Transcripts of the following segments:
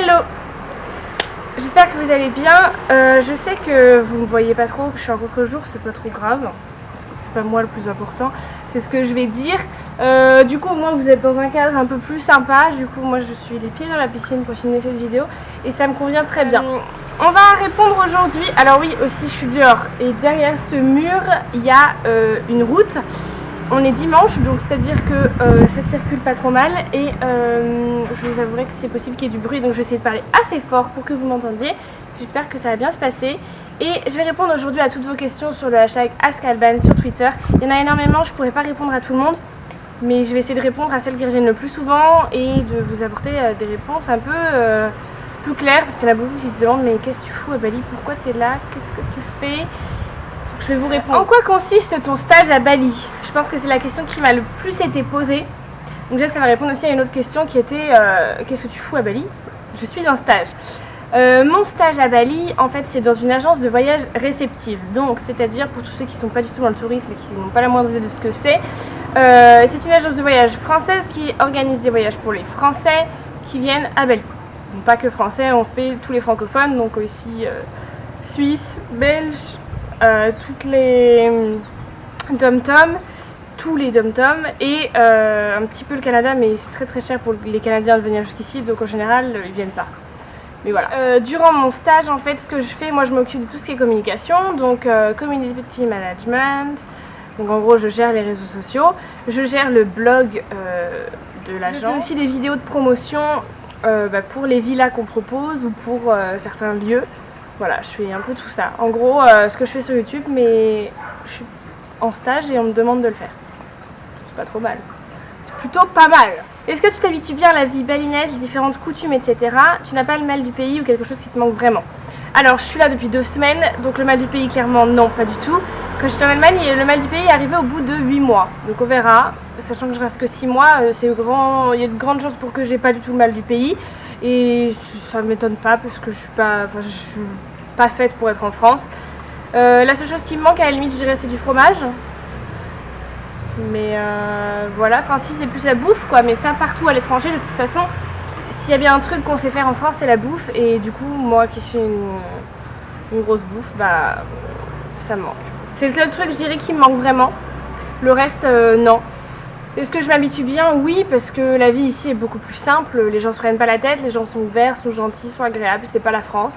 Hello. J'espère que vous allez bien. Je sais que vous ne me voyez pas trop, que je suis en contre-jour, c'est pas trop grave. C'est pas moi le plus important, c'est ce que je vais dire. Du coup, au moins vous êtes dans un cadre un peu plus sympa. Du coup, moi je suis les pieds dans la piscine pour filmer cette vidéo et ça me convient très bien. On va répondre aujourd'hui. Alors oui, aussi je suis dehors et derrière ce mur, il y a une route. On est dimanche, donc c'est-à-dire que ça circule pas trop mal et je vous avouerai que c'est possible qu'il y ait du bruit, donc je vais essayer de parler assez fort pour que vous m'entendiez. J'espère que ça va bien se passer et je vais répondre aujourd'hui à toutes vos questions sur le hashtag AskAlban sur Twitter. Il y en a énormément, je ne pourrai pas répondre à tout le monde, mais je vais essayer de répondre à celles qui reviennent le plus souvent et de vous apporter des réponses un peu plus claires, parce qu'il y en a beaucoup qui se demandent mais qu'est-ce que tu fous à Bali, pourquoi tu es là, qu'est-ce que tu fais? Je vais vous répondre. En quoi consiste ton stage à Bali? Je pense que c'est la question qui m'a le plus été posée. Donc déjà ça va répondre aussi à une autre question qui était qu'est-ce que tu fous à Bali? Je suis en stage. Mon stage à Bali, en fait, c'est dans une agence de voyage réceptive. Donc, c'est-à-dire pour tous ceux qui ne sont pas du tout dans le tourisme et qui n'ont pas la moindre idée de ce que c'est une agence de voyage française qui organise des voyages pour les Français qui viennent à Bali. Donc, pas que français, on fait tous les francophones, donc aussi Suisse, Belge, toutes les dom-tom, tous les dom-tom et un petit peu le Canada, mais c'est très très cher pour les Canadiens de venir jusqu'ici, donc en général ils viennent pas. Mais voilà. Durant mon stage, en fait, ce que je fais, moi je m'occupe de tout ce qui est communication, donc community management. Donc en gros, je gère les réseaux sociaux, je gère le blog de l'agence. Je fais aussi des vidéos de promotion pour les villas qu'on propose ou pour certains lieux. Voilà, je fais un peu tout ça. En gros, ce que je fais sur YouTube, mais je suis en stage et on me demande de le faire. C'est pas trop mal. C'est plutôt pas mal. Est-ce que tu t'habitues bien à la vie balinaise, les différentes coutumes, etc. Tu n'as pas le mal du pays ou quelque chose qui te manque vraiment? Alors, je suis là depuis 2 semaines, donc le mal du pays, clairement, non, pas du tout. Quand j'étais en Allemagne, le mal du pays est arrivé au bout de 8 mois. Donc on verra, sachant que je reste que 6 mois, il y a de grandes chances pour que j'ai pas du tout le mal du pays. Et ça m'étonne pas, parce que je suis pas faite pour être en France. La seule chose qui me manque, à la limite, je dirais, c'est du fromage. Mais voilà, enfin si, c'est plus la bouffe quoi, mais ça partout à l'étranger de toute façon, s'il y a bien un truc qu'on sait faire en France, c'est la bouffe, et du coup moi qui suis une grosse bouffe, bah ça me manque. C'est le seul truc je dirais qui me manque vraiment, le reste non. Est-ce que je m'habitue bien? Oui, parce que la vie ici est beaucoup plus simple, les gens se prennent pas la tête, les gens sont ouverts, sont gentils, sont agréables, c'est pas la France.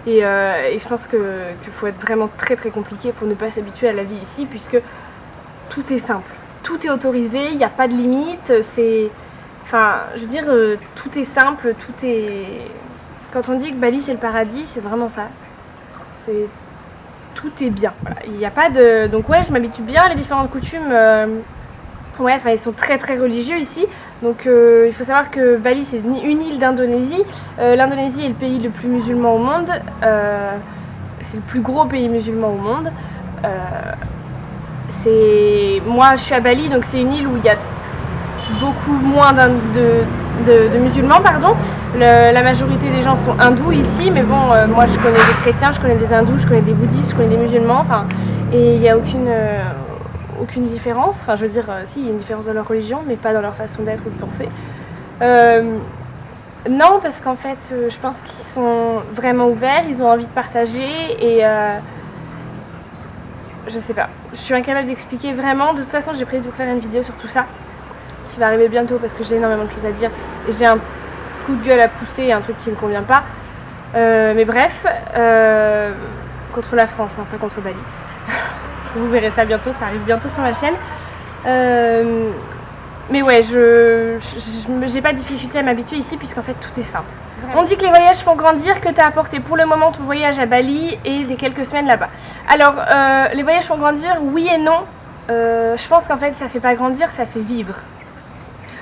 Et je pense qu'il faut être vraiment très très compliqué pour ne pas s'habituer à la vie ici, puisque tout est simple. Tout est autorisé, il n'y a pas de limite, enfin, je veux dire, tout est simple, tout est... Quand on dit que Bali c'est le paradis, c'est vraiment ça. Tout est bien, voilà. Il n'y a pas de... Donc ouais, je m'habitue bien à les différentes coutumes. Ouais, enfin, ils sont très très religieux ici. Donc il faut savoir que Bali c'est une île d'Indonésie. L'Indonésie est le pays le plus musulman au monde. C'est le plus gros pays musulman au monde. Moi je suis à Bali, donc c'est une île où il y a beaucoup moins de musulmans, pardon. La majorité des gens sont hindous ici, mais bon, moi je connais des chrétiens, je connais des hindous, je connais des bouddhistes, je connais des musulmans, enfin, et il n'y a aucune différence. Enfin, je veux dire, si, il y a une différence dans leur religion, mais pas dans leur façon d'être ou de penser. Non, parce qu'en fait, je pense qu'ils sont vraiment ouverts, ils ont envie de partager et je sais pas, je suis incapable d'expliquer vraiment. De toute façon, j'ai prévu de vous faire une vidéo sur tout ça qui va arriver bientôt parce que j'ai énormément de choses à dire et j'ai un coup de gueule à pousser, un truc qui me convient pas. Mais bref, contre la France, hein, pas contre Bali. Vous verrez ça bientôt, ça arrive bientôt sur ma chaîne. Mais ouais, j'ai pas de difficulté à m'habituer ici puisqu'en fait tout est simple. Vraiment. On dit que les voyages font grandir, que tu as apporté pour le moment ton voyage à Bali et les quelques semaines là-bas. Alors, les voyages font grandir, oui et non. Je pense qu'en fait ça fait pas grandir, ça fait vivre.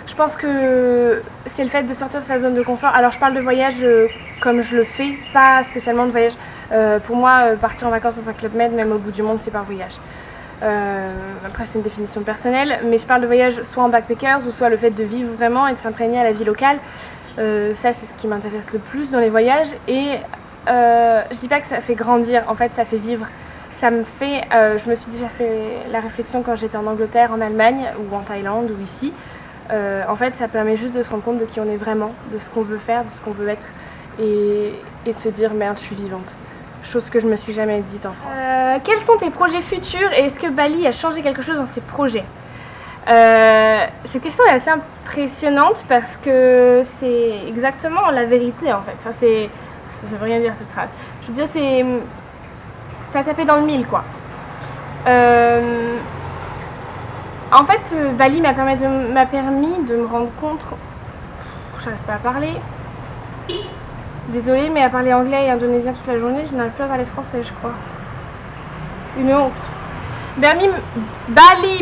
Je pense que c'est le fait de sortir de sa zone de confort. Alors je parle de voyage comme je le fais, pas spécialement de voyage. Pour moi, partir en vacances dans un club med, même au bout du monde, c'est pas un voyage. Après c'est une définition personnelle, mais je parle de voyage soit en backpackers ou soit le fait de vivre vraiment et de s'imprégner à la vie locale. Ça c'est ce qui m'intéresse le plus dans les voyages et je dis pas que ça fait grandir, en fait ça fait vivre. Ça me fait, je me suis déjà fait la réflexion quand j'étais en Angleterre, en Allemagne ou en Thaïlande ou ici. En fait ça permet juste de se rendre compte de qui on est vraiment, de ce qu'on veut faire, de ce qu'on veut être. et de se dire merde, je suis vivante. Chose que je me suis jamais dite en France. Quels sont tes projets futurs et est-ce que Bali a changé quelque chose dans ses projets? Cette question est assez impressionnante parce que c'est exactement la vérité en fait. Enfin, ça veut rien dire cette phrase. Je veux dire, t'as tapé dans le mille quoi. En fait, Bali m'a permis de me rendre compte. J'arrive pas à parler. Désolée, mais à parler anglais et indonésien toute la journée, je n'arrive plus à parler français, je crois. Une honte. Bali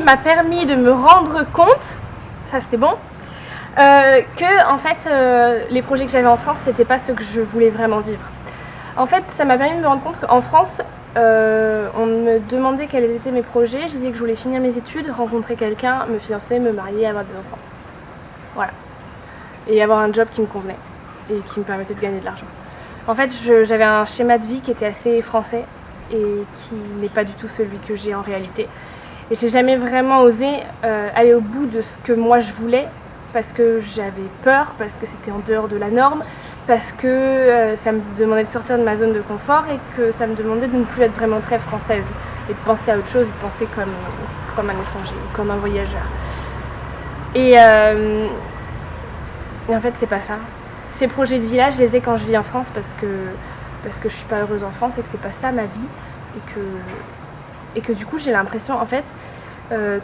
m'a permis de me rendre compte, ça c'était bon, que en fait, les projets que j'avais en France, c'était pas ce que je voulais vraiment vivre. En fait, ça m'a permis de me rendre compte qu'en France, on me demandait quels étaient mes projets. Je disais que je voulais finir mes études, rencontrer quelqu'un, me fiancer, me marier, avoir des enfants. Voilà. Et avoir un job qui me convenait et qui me permettait de gagner de l'argent. En fait, j'avais un schéma de vie qui était assez français et qui n'est pas du tout celui que j'ai en réalité. Et j'ai jamais vraiment osé aller au bout de ce que moi je voulais parce que j'avais peur, parce que c'était en dehors de la norme, parce que ça me demandait de sortir de ma zone de confort et que ça me demandait de ne plus être vraiment très française et de penser à autre chose et de penser comme un étranger, comme un voyageur. Et en fait, c'est pas ça. Ces projets de village, je les ai quand je vis en France parce que je suis pas heureuse en France et que c'est pas ça ma vie et que du coup j'ai l'impression en fait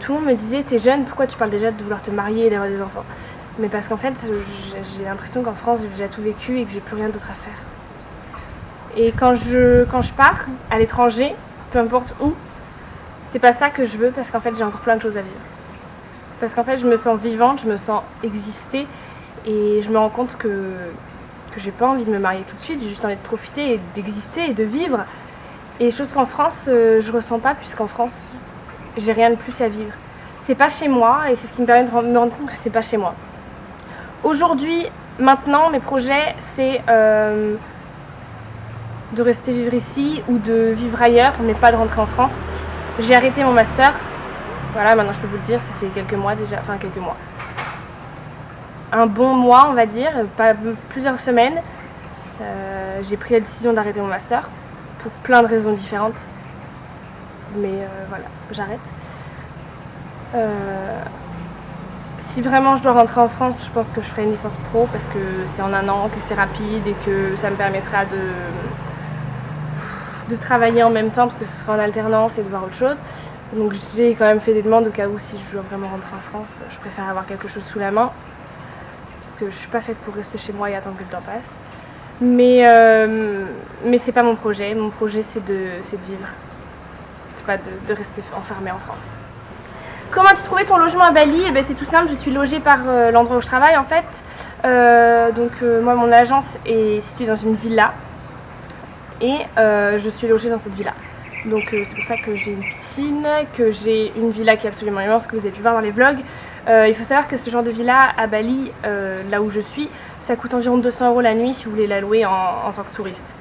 tout le monde me disait t'es jeune, pourquoi tu parles déjà de vouloir te marier et d'avoir des enfants? Mais parce qu'en fait j'ai l'impression qu'en France j'ai déjà tout vécu et que j'ai plus rien d'autre à faire. Et quand je pars à l'étranger, peu importe où, c'est pas ça que je veux parce qu'en fait j'ai encore plein de choses à vivre. Parce qu'en fait je me sens vivante, je me sens exister. Et je me rends compte que j'ai pas envie de me marier tout de suite, j'ai juste envie de profiter et d'exister et de vivre. Et chose qu'en France, je ressens pas, puisqu'en France, j'ai rien de plus à vivre. C'est pas chez moi et c'est ce qui me permet de me rendre compte que c'est pas chez moi. Aujourd'hui, maintenant, mes projets, c'est de rester vivre ici ou de vivre ailleurs, mais pas de rentrer en France. J'ai arrêté mon master. Voilà, maintenant je peux vous le dire, ça fait quelques mois déjà, enfin quelques mois. Un bon mois, on va dire, pas plusieurs semaines, j'ai pris la décision d'arrêter mon master pour plein de raisons différentes. Mais voilà, j'arrête. Si vraiment je dois rentrer en France, je pense que je ferai une licence pro parce que c'est en un an, que c'est rapide et que ça me permettra de travailler en même temps parce que ce sera en alternance et de voir autre chose. Donc j'ai quand même fait des demandes au cas où si je dois vraiment rentrer en France, je préfère avoir quelque chose sous la main. Que je suis pas faite pour rester chez moi et attendre que le temps passe. Mais c'est pas mon projet. Mon projet c'est de vivre. C'est pas de rester enfermée en France. Comment as-tu trouvé ton logement à Bali? Eh ben, c'est tout simple, je suis logée par l'endroit où je travaille en fait. Moi mon agence est située dans une villa et je suis logée dans cette villa. Donc c'est pour ça que j'ai une piscine, que j'ai une villa qui est absolument immense, que vous avez pu voir dans les vlogs. Il faut savoir que ce genre de villa à Bali, là où je suis, ça coûte environ 200 € la nuit si vous voulez la louer en tant que touriste.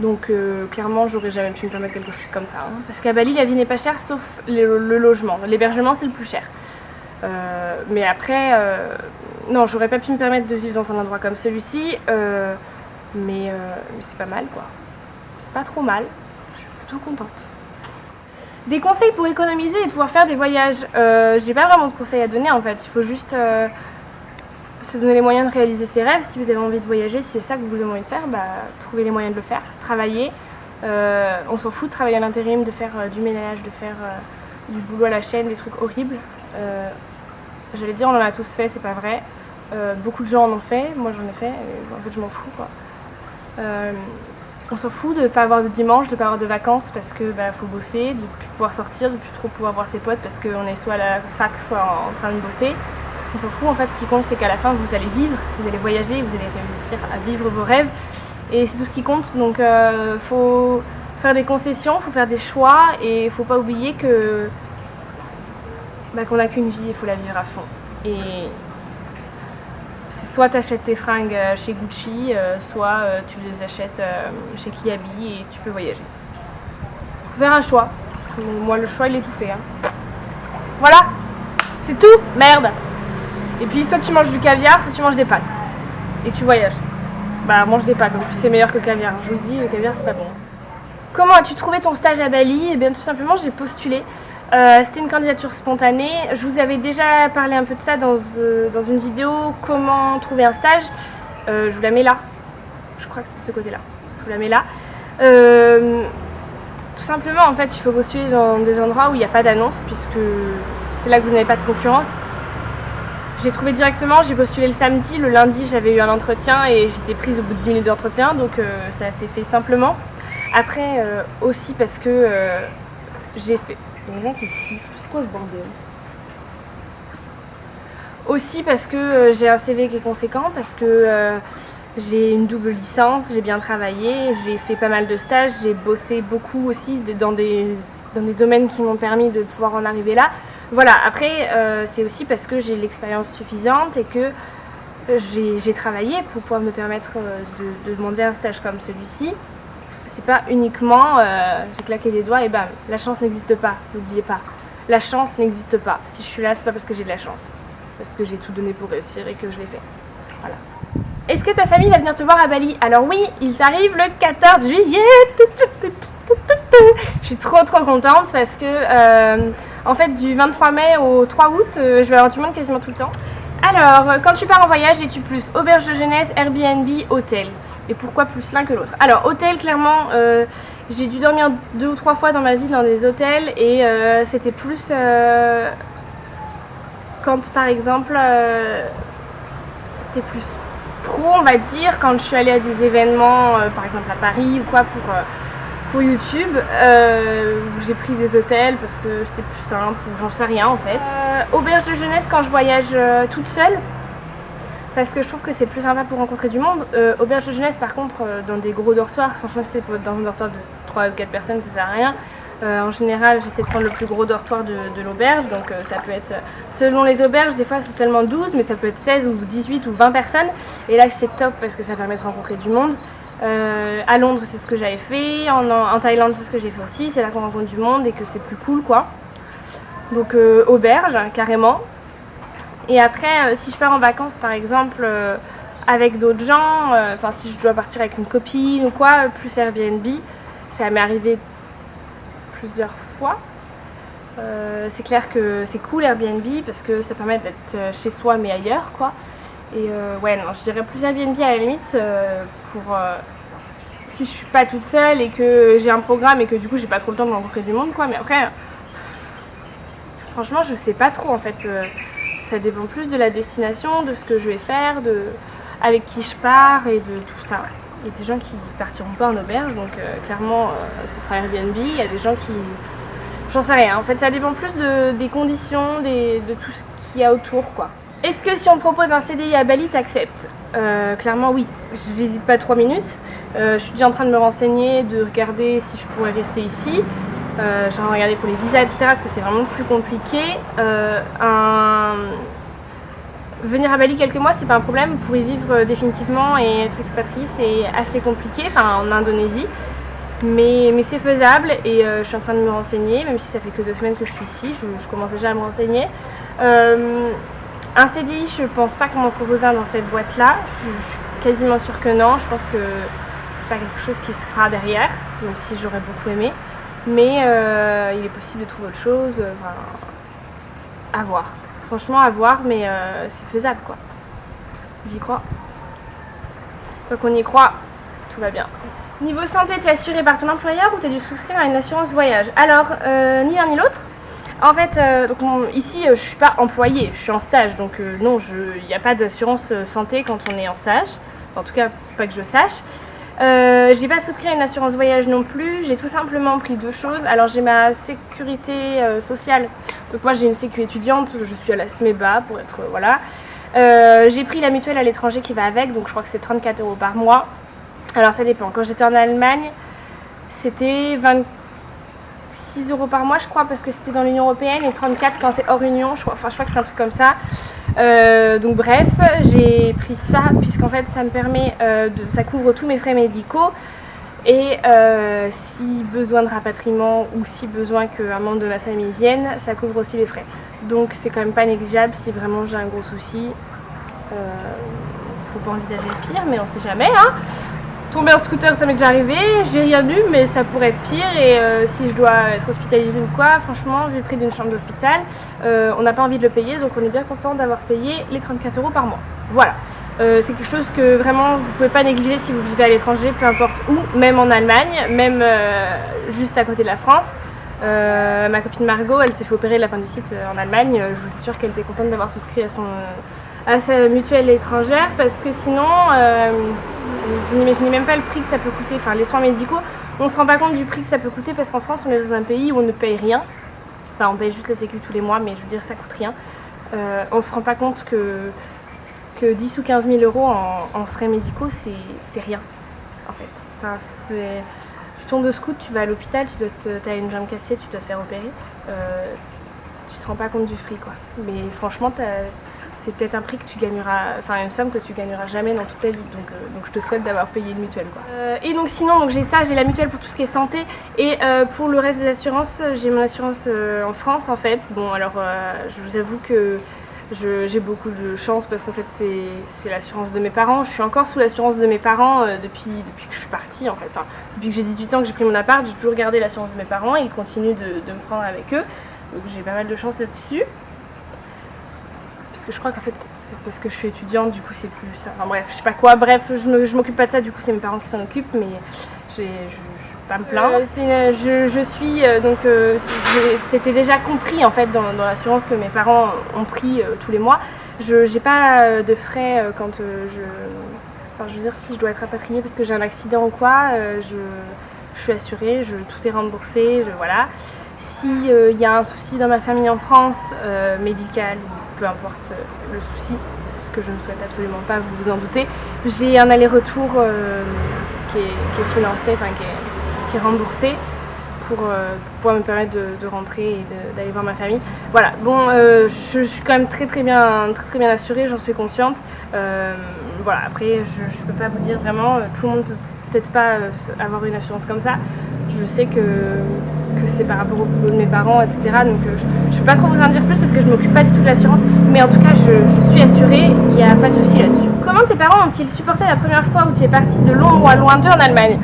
Donc clairement j'aurais jamais pu me permettre quelque chose comme ça. Hein. Parce qu'à Bali la vie n'est pas chère sauf le logement. L'hébergement c'est le plus cher. Mais après, non j'aurais pas pu me permettre de vivre dans un endroit comme celui-ci. Mais c'est pas mal quoi. C'est pas trop mal. Je suis plutôt contente. Des conseils pour économiser et pouvoir faire des voyages. J'ai pas vraiment de conseils à donner en fait. Il faut juste se donner les moyens de réaliser ses rêves. Si vous avez envie de voyager, si c'est ça que vous avez envie de faire, trouvez les moyens de le faire. Travaillez. On s'en fout de travailler à l'intérim, de faire du ménage, de faire du boulot à la chaîne, des trucs horribles. J'allais dire on en a tous fait, c'est pas vrai. Beaucoup de gens en ont fait, moi j'en ai fait, et en fait je m'en fous quoi. On s'en fout de ne pas avoir de dimanche, de ne pas avoir de vacances parce que faut bosser, de ne plus pouvoir sortir, de ne plus trop pouvoir voir ses potes parce qu'on est soit à la fac, soit en train de bosser. On s'en fout en fait, ce qui compte c'est qu'à la fin vous allez vivre, vous allez voyager, vous allez réussir à vivre vos rêves et c'est tout ce qui compte. Donc faut faire des concessions, faut faire des choix et il faut pas oublier que qu'on n'a qu'une vie, il faut la vivre à fond. Et soit tu achètes tes fringues chez Gucci, soit tu les achètes chez Kiabi et tu peux voyager. Faut faire un choix. Moi le choix il est tout fait. Hein. Voilà, c'est tout, merde. Et puis soit tu manges du caviar, soit tu manges des pâtes. Et tu voyages. bah mange des pâtes, en plus c'est meilleur que le caviar, je vous le dis, le caviar c'est pas bon. Comment as-tu trouvé ton stage à Bali? Eh bien tout simplement j'ai postulé, c'était une candidature spontanée, je vous avais déjà parlé un peu de ça dans une vidéo, comment trouver un stage, je vous la mets là, je crois que c'est de ce côté-là, je vous la mets là. Tout simplement en fait il faut postuler dans des endroits où il n'y a pas d'annonce puisque c'est là que vous n'avez pas de concurrence. J'ai trouvé directement, j'ai postulé le samedi, le lundi j'avais eu un entretien et j'étais prise au bout de 10 minutes d'entretien, donc ça s'est fait simplement. Après aussi parce que j'ai fait... Il y a rien qui siffle, c'est quoi ce bordel? Aussi parce que j'ai un CV qui est conséquent, parce que j'ai une double licence, j'ai bien travaillé, j'ai fait pas mal de stages, j'ai bossé beaucoup aussi dans des domaines qui m'ont permis de pouvoir en arriver là. Voilà, après c'est aussi parce que j'ai l'expérience suffisante et que j'ai travaillé pour pouvoir me permettre de demander un stage comme celui-ci. C'est pas uniquement j'ai claqué des doigts et bam, la chance n'existe pas, n'oubliez pas. La chance n'existe pas. Si je suis là, c'est pas parce que j'ai de la chance, parce que j'ai tout donné pour réussir et que je l'ai fait. Voilà. Est-ce que ta famille va venir te voir à Bali? Alors oui, il t'arrive le 14 juillet. Je suis trop contente parce que en fait du 23 mai au 3 août, je vais avoir du monde quasiment tout le temps. Alors, quand tu pars en voyage, es-tu plus auberge de jeunesse, Airbnb, hôtel? Et pourquoi plus l'un que l'autre? Alors, hôtel, clairement, j'ai dû dormir 2 ou 3 fois dans ma vie dans des hôtels et c'était plus quand par exemple c'était plus pro, on va dire, quand je suis allée à des événements, par exemple à Paris ou quoi pour YouTube, j'ai pris des hôtels parce que c'était plus simple ou j'en sais rien en fait. Auberge de jeunesse quand je voyage toute seule parce que je trouve que c'est plus sympa pour rencontrer du monde. Auberge de jeunesse par contre dans des gros dortoirs, franchement c'est dans un dortoir de 3 ou 4 personnes ça sert à rien. En général j'essaie de prendre le plus gros dortoir de l'auberge, donc ça peut être, selon les auberges, des fois c'est seulement 12 mais ça peut être 16 ou 18 ou 20 personnes et là c'est top parce que ça permet de rencontrer du monde. À Londres c'est ce que j'avais fait, en Thaïlande c'est ce que j'ai fait aussi, c'est là qu'on rencontre du monde et que c'est plus cool quoi. Donc auberge carrément. Et après si je pars en vacances par exemple avec d'autres gens, enfin si je dois partir avec une copine ou quoi, plus Airbnb, ça m'est arrivé plusieurs fois. C'est clair que c'est cool Airbnb parce que ça permet d'être chez soi mais ailleurs quoi. Et ouais non, je dirais plus Airbnb à la limite pour si je suis pas toute seule et que j'ai un programme et que du coup j'ai pas trop le temps de rencontrer du monde quoi. Mais après franchement je sais pas trop en fait, ça dépend plus de la destination, de ce que je vais faire, avec qui je pars et de tout ça. Il y a des gens qui partiront pas en auberge donc clairement ce sera Airbnb. Il y a des gens qui... J'en sais rien, en fait ça dépend plus des conditions, de tout ce qu'il y a autour quoi. Est-ce que si on me propose un CDI à Bali, t'acceptes? Clairement oui, j'hésite pas 3 minutes. Je suis déjà en train de me renseigner, de regarder si je pourrais rester ici. J'ai regardé pour les visas etc parce que c'est vraiment plus compliqué. Venir à Bali quelques mois c'est pas un problème, pour y vivre définitivement et être expatrié c'est assez compliqué, enfin en Indonésie. Mais c'est faisable et je suis en train de me renseigner, même si ça fait que 2 semaines que je suis ici, je commence déjà à me renseigner. Un CDI, je pense pas qu'on m'en propose un dans cette boîte-là, je suis quasiment sûre que non, je pense que c'est pas quelque chose qui se fera derrière, même si j'aurais beaucoup aimé. Mais il est possible de trouver autre chose, à voir. Franchement à voir, mais c'est faisable quoi. J'y crois. Tant qu'on y croit, tout va bien. Niveau santé, t'es assuré par ton employeur ou t'as dû souscrire à une assurance voyage? Alors, ni l'un ni l'autre. En fait, ici, je suis pas employée, je suis en stage, donc non, il n'y a pas d'assurance santé quand on est en stage. Enfin, en tout cas, pas que je sache. J'ai pas souscrit à une assurance voyage non plus, j'ai tout simplement pris 2 choses. Alors j'ai ma sécurité sociale, donc moi j'ai une sécu étudiante, je suis à la SMEBA pour être, voilà. J'ai pris la mutuelle à l'étranger qui va avec, donc je crois que c'est 34 € par mois. Alors ça dépend, quand j'étais en Allemagne c'était 26 € par mois je crois parce que c'était dans l'Union Européenne et 34 quand c'est hors Union, je crois que c'est un truc comme ça. Donc bref, j'ai pris ça puisqu'en fait ça me permet, ça couvre tous mes frais médicaux et si besoin de rapatriement ou si besoin qu'un membre de ma famille vienne, ça couvre aussi les frais. Donc c'est quand même pas négligeable si vraiment j'ai un gros souci. faut pas envisager le pire, mais on sait jamais. Hein. Tomber en scooter, ça m'est déjà arrivé, j'ai rien eu, mais ça pourrait être pire. Et si je dois être hospitalisée ou quoi, franchement, vu le prix d'une chambre d'hôpital, on n'a pas envie de le payer, donc on est bien content d'avoir payé les 34 € par mois. Voilà, c'est quelque chose que vraiment vous pouvez pas négliger si vous vivez à l'étranger, peu importe où, même en Allemagne, même juste à côté de la France. Ma copine Margot, elle s'est fait opérer de l'appendicite en Allemagne. Je vous assure qu'elle était contente d'avoir souscrit à sa mutuelle étrangère, parce que sinon, vous n'imaginez même pas le prix que ça peut coûter. Enfin, les soins médicaux, on se rend pas compte du prix que ça peut coûter, parce qu'en France, on est dans un pays où on ne paye rien. Enfin, on paye juste la sécu tous les mois, mais je veux dire, ça coûte rien. On se rend pas compte que 10 ou 15 000 € en frais médicaux, c'est rien, en fait. Enfin, tu tombes de scout, tu vas à l'hôpital, tu as une jambe cassée, tu dois te faire opérer. Tu te rends pas compte du prix, quoi. Mais franchement, c'est peut-être un prix que tu gagneras, enfin une somme que tu gagneras jamais dans toute ta vie. Donc je te souhaite d'avoir payé une mutuelle, quoi. Et donc sinon, donc j'ai la mutuelle pour tout ce qui est santé. Et pour le reste des assurances, j'ai mon assurance en France, en fait. Bon, alors je vous avoue que j'ai beaucoup de chance, parce qu'en fait c'est l'assurance de mes parents. Je suis encore sous l'assurance de mes parents depuis que je suis partie, en fait. Enfin, depuis que j'ai 18 ans, que j'ai pris mon appart, j'ai toujours gardé l'assurance de mes parents. Ils continuent de me prendre avec eux. Donc j'ai pas mal de chance là-dessus. Parce que je crois qu'en fait c'est parce que je suis étudiante, du coup c'est plus ça. Enfin bref, je sais pas quoi, bref, je m'occupe pas de ça, du coup c'est mes parents qui s'en occupent, mais je vais pas me plaindre. C'était déjà compris en fait dans l'assurance que mes parents ont pris tous les mois. J'ai pas de frais quand enfin je veux dire, si je dois être rapatriée parce que j'ai un accident ou quoi, je suis assurée, tout est remboursé, voilà. Si y a un souci dans ma famille en France, médical, peu importe le souci, ce que je ne souhaite absolument pas, vous vous en doutez, j'ai un aller-retour qui est financé, enfin qui est remboursé pour pouvoir me permettre de rentrer et d'aller voir ma famille. Voilà, bon, je suis quand même très bien assurée, j'en suis consciente. Voilà, après, je peux pas vous dire vraiment, tout le monde peut peut-être pas avoir une assurance comme ça. Je sais que c'est par rapport au boulot de mes parents, etc. Donc je peux pas trop vous en dire plus parce que je m'occupe pas du tout de l'assurance, mais en tout cas je suis assurée, il n'y a pas de souci là-dessus. Comment tes parents ont-ils supporté la première fois où tu es partie de longs mois loin d'eux en Allemagne?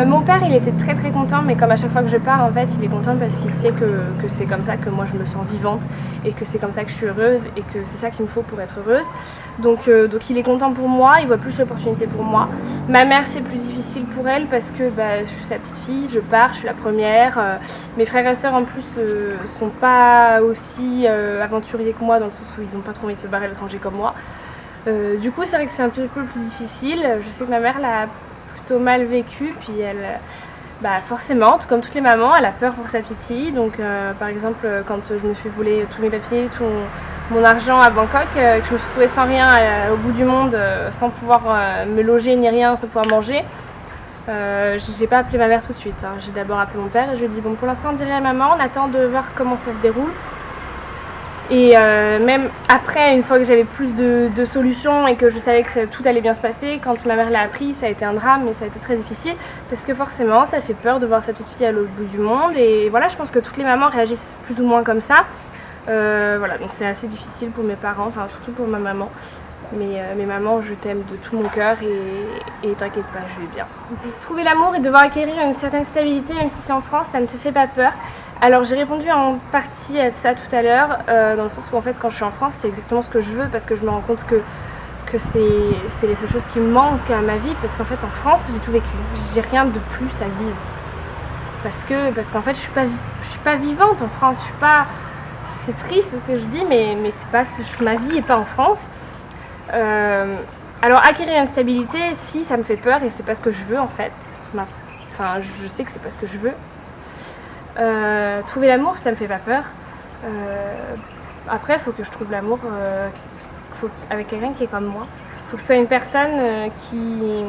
Mon père, il était très content, mais comme à chaque fois que je pars, en fait, il est content parce qu'il sait que c'est comme ça que moi je me sens vivante et que c'est comme ça que je suis heureuse et que c'est ça qu'il me faut pour être heureuse. Donc il est content pour moi, il voit plus l'opportunité pour moi. Ma mère, c'est plus difficile pour elle parce que je suis sa petite fille, je pars, je suis la première. Mes frères et sœurs en plus sont pas aussi aventuriers que moi, dans le sens où ils n'ont pas trop envie de se barrer à l'étranger comme moi. Du coup, c'est vrai que c'est un petit peu plus difficile. Je sais que ma mère l'a plutôt mal vécu, puis elle, forcément, comme toutes les mamans, elle a peur pour sa petite fille. Donc, par exemple, quand je me suis volé tous mes papiers, tout mon argent à Bangkok, que je me suis retrouvée sans rien au bout du monde, sans pouvoir me loger ni rien, sans pouvoir manger, j'ai pas appelé ma mère tout de suite. Hein. J'ai d'abord appelé mon père et je lui ai dit bon, pour l'instant, on dirait à maman, on attend de voir comment ça se déroule. Et même après, une fois que j'avais plus de solutions et que je savais que tout allait bien se passer, quand ma mère l'a appris, ça a été un drame et ça a été très difficile parce que forcément, ça fait peur de voir sa petite fille à l'autre bout du monde. Et voilà, je pense que toutes les mamans réagissent plus ou moins comme ça. Voilà, donc c'est assez difficile pour mes parents, enfin surtout pour ma maman. Mais maman, je t'aime de tout mon cœur et t'inquiète pas, je vais bien. Trouver l'amour et devoir acquérir une certaine stabilité, même si c'est en France, ça ne te fait pas peur? Alors j'ai répondu en partie à ça tout à l'heure, dans le sens où en fait quand je suis en France, c'est exactement ce que je veux parce que je me rends compte que c'est les seules choses qui me manquent à ma vie, parce qu'en fait en France j'ai tout vécu, j'ai rien de plus à vivre. Parce qu'en fait je suis pas vivante en France, je suis pas... C'est triste ce que je dis, mais c'est pas, ma vie n'est pas en France. Alors acquérir une stabilité, si, ça me fait peur et c'est pas ce que je veux en fait. Enfin, je sais que c'est pas ce que je veux. Trouver l'amour, ça me fait pas peur. Après, il faut que je trouve l'amour avec quelqu'un qui est comme moi. Il faut que ce soit une personne qui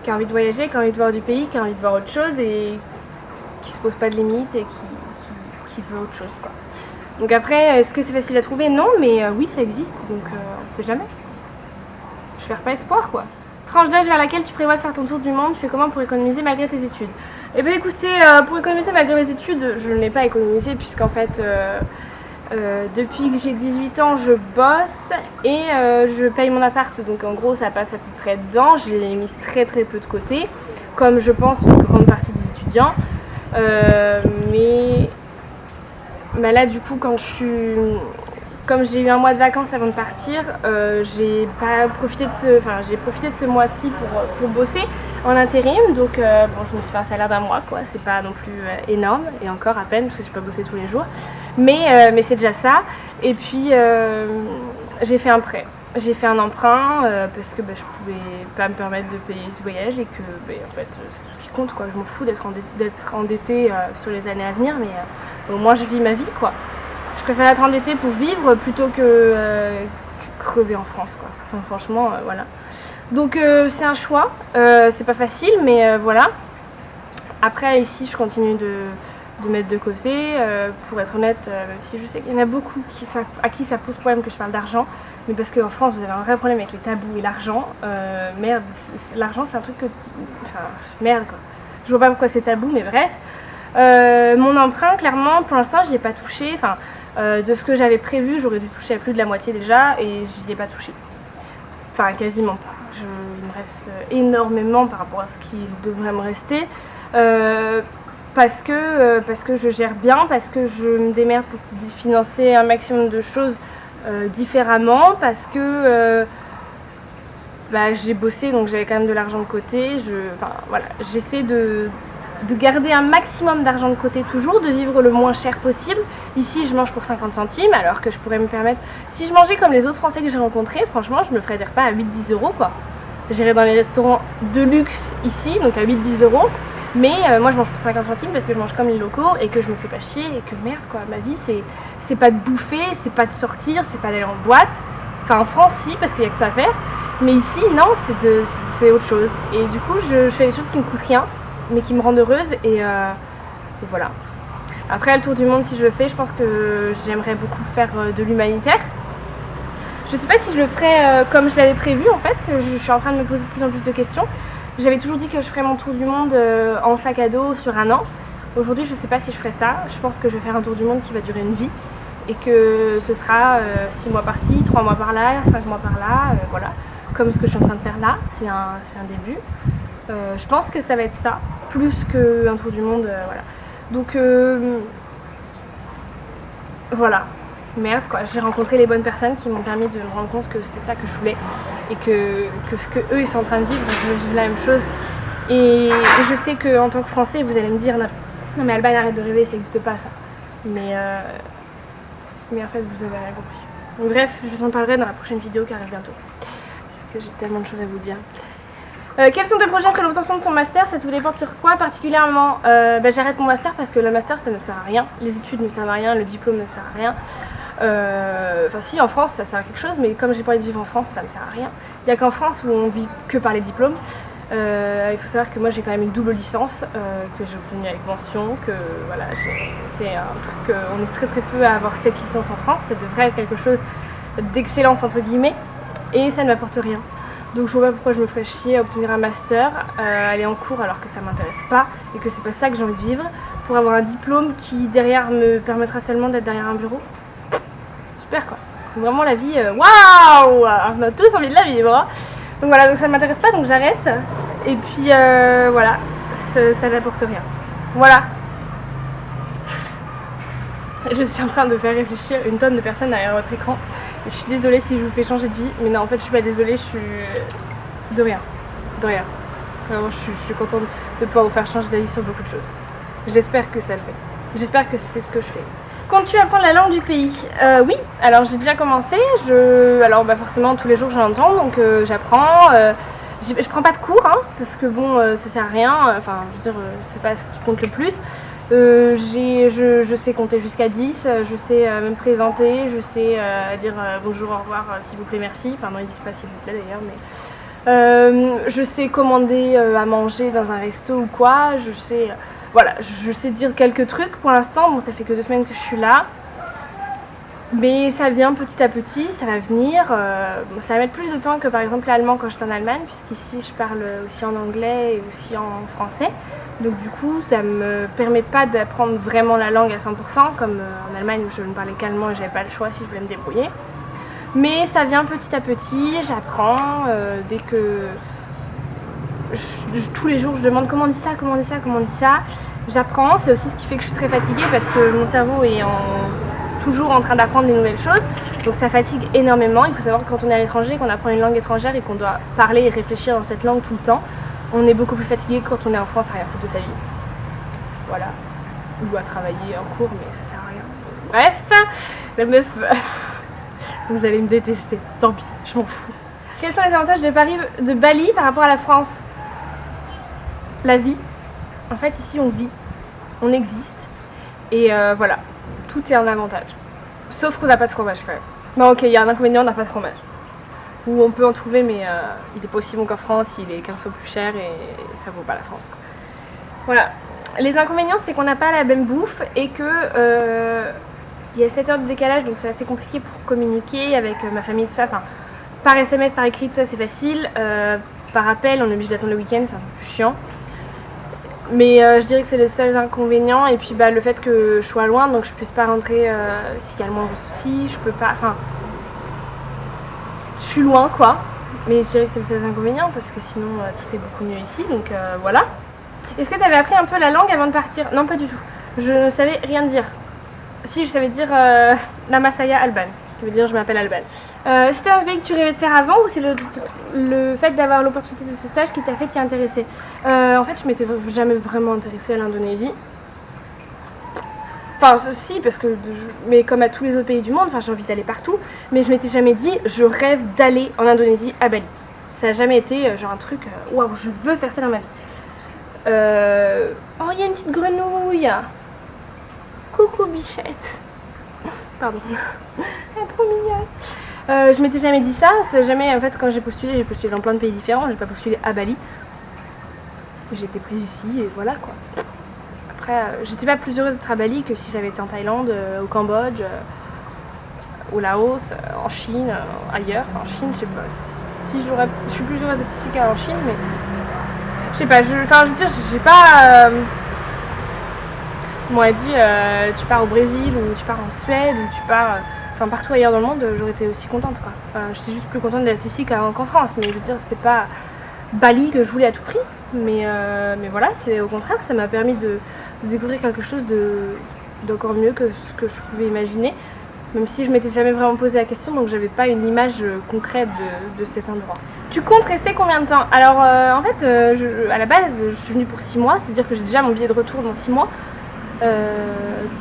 a envie de voyager, qui a envie de voir du pays, qui a envie de voir autre chose et qui se pose pas de limites et qui veut autre chose, quoi. Donc après, est-ce que c'est facile à trouver? Non, mais oui, ça existe, donc on sait jamais. Je perds pas espoir, quoi. Tranche d'âge vers laquelle tu prévois de faire ton tour du monde, tu fais comment pour économiser malgré tes études? Eh bien écoutez, pour économiser malgré mes études, je n'ai pas économisé puisqu'en fait Depuis que j'ai 18 ans, je bosse et je paye mon appart. Donc en gros, ça passe à peu près dedans. J'ai mis très très peu de côté, comme je pense une grande partie des étudiants. Mais là, du coup, comme j'ai eu un mois de vacances avant de partir, j'ai profité de ce mois-ci pour bosser en intérim. Donc bon, je me suis fait un salaire d'un mois, quoi. C'est pas non plus énorme, et encore à peine parce que j'ai pas bossé tous les jours. Mais c'est déjà ça. Et puis j'ai fait un prêt. J'ai fait un emprunt parce que je pouvais pas me permettre de payer ce voyage et que en fait c'est tout ce qui compte, quoi. Je m'en fous d'être endettée sur les années à venir, mais au moins je vis ma vie, quoi. Je préfère être endettée pour vivre plutôt que crever en France, quoi. Enfin, franchement, voilà. Donc c'est un choix, c'est pas facile, mais voilà. Après ici je continue de mettre de côté, pour être honnête, même si je sais qu'il y en a beaucoup à qui ça pose problème que je parle d'argent, mais parce qu'en France vous avez un vrai problème avec les tabous et l'argent. Merde, l'argent c'est un truc que... Enfin, merde, quoi. Je vois pas pourquoi c'est tabou, mais bref. Mon emprunt, clairement, pour l'instant j'y ai pas touché. Enfin, de ce que j'avais prévu, j'aurais dû toucher à plus de la moitié déjà, et j'y ai pas touché. Enfin, quasiment pas. Il me reste énormément par rapport à ce qui devrait me rester. Parce que je gère bien, parce que je me démerde pour financer un maximum de choses différemment, parce que j'ai bossé, donc j'avais quand même de l'argent de côté. Enfin, voilà, j'essaie de garder un maximum d'argent de côté toujours, de vivre le moins cher possible. Ici, je mange pour 50 centimes, alors que je pourrais me permettre... Si je mangeais comme les autres Français que j'ai rencontrés, franchement, je me ferais des repas à 8-10 euros, quoi. J'irais dans les restaurants de luxe ici, donc à 8-10 euros. Mais moi, je mange pour 50 centimes parce que je mange comme les locaux et que je me fais pas chier et que merde, quoi. Ma vie, c'est pas de bouffer, c'est pas de sortir, c'est pas d'aller en boîte. Enfin, en France, si, parce qu'il y a que ça à faire. Mais ici, non, c'est autre chose. Et du coup, je fais des choses qui me coûtent rien, mais qui me rendent heureuse, et voilà. Après, le tour du monde, si je le fais, je pense que j'aimerais beaucoup faire de l'humanitaire. Je sais pas si je le ferais comme je l'avais prévu, en fait. Je suis en train de me poser de plus en plus de questions. J'avais toujours dit que je ferais mon tour du monde en sac à dos sur un an. Aujourd'hui, je sais pas si je ferai ça. Je pense que je vais faire un tour du monde qui va durer une vie, et que ce sera 6 mois par-ci, 3 mois par-là, 5 mois par-là, voilà. Comme ce que je suis en train de faire là, c'est un début. Je pense que ça va être ça, plus qu'un tour du monde, voilà. Donc voilà, merde, quoi. J'ai rencontré les bonnes personnes qui m'ont permis de me rendre compte que c'était ça que je voulais, et que ce que eux ils sont en train de vivre, je veux vivre la même chose. Et je sais qu'en tant que Français, vous allez me dire non mais Alban, arrête de rêver, ça n'existe pas, ça. Mais en fait, vous avez rien compris. Donc, bref, je vous en parlerai dans la prochaine vidéo qui arrive bientôt, parce que j'ai tellement de choses à vous dire. Quels sont tes projets après l'obtention de ton master? Ça te dépend sur quoi particulièrement? J'arrête mon master parce que le master ça ne sert à rien, les études ne servent à rien, le diplôme ne sert à rien. Enfin si, en France ça sert à quelque chose, mais comme j'ai pas envie de vivre en France, ça me sert à rien. Il n'y a qu'en France où on vit que par les diplômes. Il faut savoir que moi j'ai quand même une double licence que j'ai obtenue avec mention, que voilà, c'est un truc, on est très très peu à avoir cette licence en France, ça devrait être quelque chose d'excellence entre guillemets, et ça ne m'apporte rien. Donc je vois pas pourquoi je me ferais chier à obtenir un master, aller en cours alors que ça m'intéresse pas et que c'est pas ça que j'ai envie de vivre, pour avoir un diplôme qui derrière me permettra seulement d'être derrière un bureau. Super, quoi. Donc, vraiment la vie, waouh, on a tous envie de la vivre, hein. Donc voilà, donc ça ne m'intéresse pas, donc j'arrête. Et puis voilà, ça n'apporte rien. Voilà. Je suis en train de faire réfléchir une tonne de personnes derrière votre écran. Et je suis désolée si je vous fais changer de vie, mais non, en fait je suis pas désolée, je suis de rien. De rien. Vraiment, je suis contente de pouvoir vous faire changer d'avis sur beaucoup de choses. J'espère que ça le fait. J'espère que c'est ce que je fais. Comptes-tu apprendre la langue du pays? Oui, alors j'ai déjà commencé. Alors forcément tous les jours j'en entends, donc j'apprends. Je prends pas de cours, hein, parce que bon, ça sert à rien. Enfin, je veux dire, c'est pas ce qui compte le plus. Je sais compter jusqu'à 10, je sais me présenter, je sais dire bonjour, au revoir, s'il vous plaît, merci. Enfin non, ils disent pas s'il vous plaît d'ailleurs, mais je sais commander à manger dans un resto ou quoi. Voilà, je sais dire quelques trucs pour l'instant. Bon, ça fait que 2 semaines que je suis là. Mais ça vient petit à petit, ça va venir. Ça va mettre plus de temps que par exemple l'allemand quand j'étais en Allemagne, puisqu'ici je parle aussi en anglais et aussi en français. Donc du coup, ça me permet pas d'apprendre vraiment la langue à 100%, comme en Allemagne où je ne parlais qu'allemand et j'avais pas le choix si je voulais me débrouiller. Mais ça vient petit à petit, j'apprends. Dès que tous les jours je demande comment on dit ça, comment on dit ça, comment on dit ça. J'apprends, c'est aussi ce qui fait que je suis très fatiguée parce que mon cerveau est toujours en train d'apprendre des nouvelles choses, donc ça fatigue énormément. Il faut savoir que quand on est à l'étranger, qu'on apprend une langue étrangère et qu'on doit parler et réfléchir dans cette langue tout le temps, on est beaucoup plus fatigué que quand on est en France à rien foutre de sa vie. Voilà. Ou à travailler en cours, mais ça sert à rien. Bref, la meuf, vous allez me détester, tant pis, je m'en fous. Quels sont les avantages de Bali par rapport à la France? La vie. En fait, ici on vit, on existe, et voilà. Tout est un avantage. Sauf qu'on n'a pas de fromage quand même. Non, ok, il y a un inconvénient, on n'a pas de fromage. Ou on peut en trouver, mais il n'est pas aussi bon qu'en France, il est 15 fois plus cher et ça vaut pas la France. Voilà. Les inconvénients, c'est qu'on n'a pas la même bouffe et que il y a 7 heures de décalage, donc c'est assez compliqué pour communiquer avec ma famille, tout ça. Enfin, par SMS, par écrit, tout ça, c'est facile. Par appel, on est obligé d'attendre le week-end, c'est un peu plus chiant. Mais je dirais que c'est les seuls inconvénients, et puis le fait que je sois loin, donc je puisse pas rentrer s'il y a le moindre souci, je peux pas, enfin, je suis loin quoi, mais je dirais que c'est le seul inconvénient parce que sinon tout est beaucoup mieux ici, donc voilà. Est-ce que tu avais appris un peu la langue avant de partir? Non, pas du tout, je ne savais rien dire. Si, je savais dire Namasaya Alban, qui veut dire je m'appelle Alban. C'était un pays que tu rêvais de faire avant, ou c'est le fait d'avoir l'opportunité de ce stage qui t'a fait t'y intéresser? En fait, je m'étais jamais vraiment intéressée à l'Indonésie. Enfin, si, parce que, mais comme à tous les autres pays du monde, enfin, j'ai envie d'aller partout, mais je m'étais jamais dit, je rêve d'aller en Indonésie à Bali. Ça n'a jamais été genre un truc, waouh, je veux faire ça dans ma vie. Oh, il y a une petite grenouille. Coucou bichette. Pardon. Elle est trop mignonne. Je m'étais jamais dit ça, jamais, en fait, quand j'ai postulé dans plein de pays différents, j'ai pas postulé à Bali. J'ai été prise ici et voilà quoi. Après, j'étais pas plus heureuse d'être à Bali que si j'avais été en Thaïlande, au Cambodge, au Laos, en Chine, ailleurs. Enfin, en Chine, je sais pas. Si je suis plus heureuse d'être ici qu'en Chine, mais je sais pas. Je veux dire, j'ai pas. On m'aurait dit, tu pars au Brésil ou tu pars en Suède ou tu pars. Enfin, partout ailleurs dans le monde, j'aurais été aussi contente quoi. J'étais juste plus contente d'être ici qu'en France, mais je veux dire, c'était pas Bali que je voulais à tout prix. Mais voilà, c'est au contraire, ça m'a permis de découvrir quelque chose d'encore mieux que ce que je pouvais imaginer, même si je m'étais jamais vraiment posé la question, donc j'avais pas une image concrète de cet endroit. Tu comptes rester combien de temps? Alors en fait, à la base, je suis venue pour 6 mois, c'est-à-dire que j'ai déjà mon billet de retour dans 6 mois,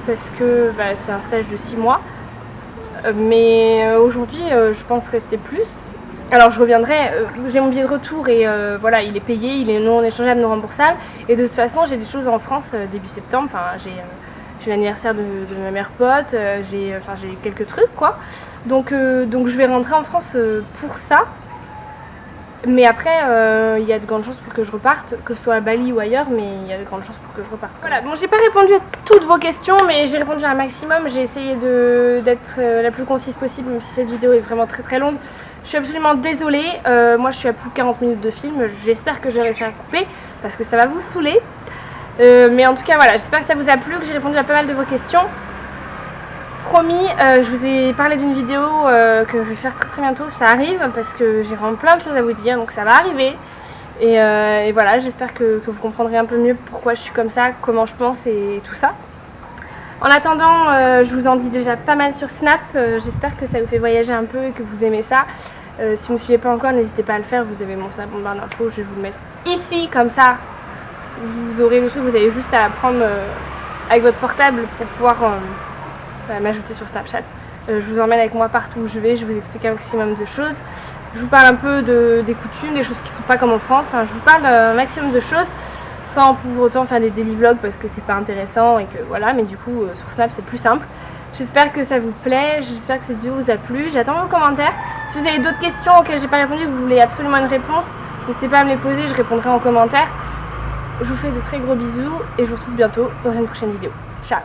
parce que c'est un stage de 6 mois, mais aujourd'hui, je pense rester plus. Alors je reviendrai, j'ai mon billet de retour et voilà, il est payé, il est non échangeable, non remboursable. Et de toute façon, j'ai des choses en France début septembre. Enfin, j'ai l'anniversaire de ma mère pote, j'ai quelques trucs quoi. Donc je vais rentrer en France pour ça. Mais après, il y a de grandes chances pour que je reparte, que ce soit à Bali ou ailleurs, mais il y a de grandes chances pour que je reparte. Voilà, bon, j'ai pas répondu à toutes vos questions, mais j'ai répondu à un maximum. J'ai essayé d'être la plus concise possible, même si cette vidéo est vraiment très très longue. Je suis absolument désolée, moi je suis à plus de 40 minutes de film, j'espère que je vais réussir à couper, parce que ça va vous saouler. Mais en tout cas, voilà, j'espère que ça vous a plu, que j'ai répondu à pas mal de vos questions. Promis, je vous ai parlé d'une vidéo que je vais faire très très bientôt, ça arrive parce que j'ai vraiment plein de choses à vous dire, donc ça va arriver. Et voilà, j'espère que vous comprendrez un peu mieux pourquoi je suis comme ça, comment je pense et tout ça. En attendant, je vous en dis déjà pas mal sur Snap, j'espère que ça vous fait voyager un peu et que vous aimez ça. Si vous ne me suivez pas encore, n'hésitez pas à le faire, vous avez mon Snap en barre d'infos, je vais vous le mettre ici, comme ça. Vous aurez le truc, vous avez juste à prendre avec votre portable pour pouvoir m'ajouter sur Snapchat. Je vous emmène avec moi partout où je vais, je vous explique un maximum de choses. Je vous parle un peu des coutumes, des choses qui ne sont pas comme en France, hein. Je vous parle d'un maximum de choses sans pour autant faire des daily vlogs parce que c'est pas intéressant et que voilà, mais du coup sur Snap c'est plus simple. J'espère que ça vous plaît, j'espère que cette vidéo vous a plu, j'attends vos commentaires. Si vous avez d'autres questions auxquelles j'ai pas répondu, que vous voulez absolument une réponse, n'hésitez pas à me les poser, je répondrai en commentaire. Je vous fais de très gros bisous et je vous retrouve bientôt dans une prochaine vidéo. Ciao!